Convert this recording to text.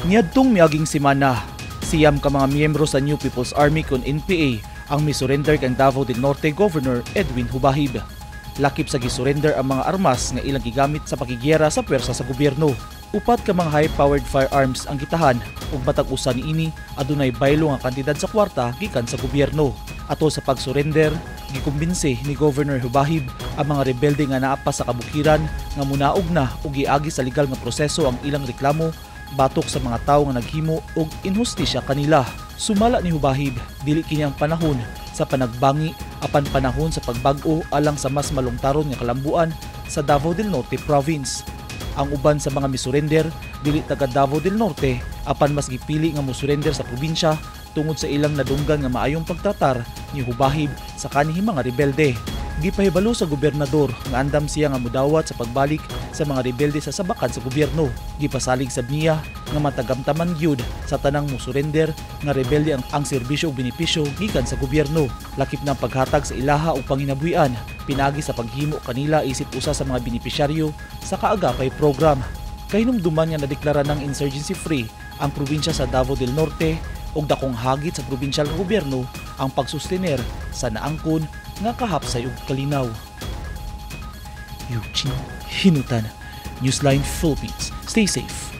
Niadtong miaging semana, siyam ka mga miyembro sa New People's Army kon NPA ang misurrender kang Davao del Norte Governor Edwin Hubahib. Lakip sa gisurrender ang mga armas nga ilang gigamit sa pakigyera sa pwersa sa gobyerno. Upat ka mga high-powered firearms ang gitahan ug matag usa niini adunay baylo nga kantidad sa kwarta gikan sa gobyerno. Ato sa pagsurrender, gikumbinsi ni Governor Hubahib ang mga rebelde nga naa pa sa kabukiran nga munaog na ug giagi sa legal nga proseso ang ilang reklamo batok sa mga tawo nga naghimo og inhustisya kanila. Sumala ni Hubahib, dili kini ang panahon sa panagbangi apan panahon sa pagbag-o alang sa mas malungtaron nga kalambuan sa Davao del Norte Province. Ang uban sa mga misurrender dili taga Davao del Norte apan mas gipili nga mosurrender sa probinsya tungod sa ilang nadunggan nga maayong pagtratar ni Hubahib sa kanihing mga rebelde. Gipahibalo sa gobernador nga andam siya nga mudawat sa pagbalik sa mga rebelde sa sabakan sa gobyerno. Gipasalig sab niya nga matagamtaman gyud sa tanang mosurrender nga rebelde ang serbisyo ug benepisyo gikan sa gobyerno. Lakip ng paghatag sa ilaha ug panginabuhian pinagi sa paghimo kanila isip usa sa mga benepisyaryo sa kaagapay program. Kahinumduman nga nadeklara ng insurgency free ang probinsya sa Davao del Norte ug dakong hagit sa probinsyal nga gobyerno ang pagsustener sa naangkon nga kahapsay ug kalinaw. Eugene Hinutan, Newsline Philippines. Stay safe.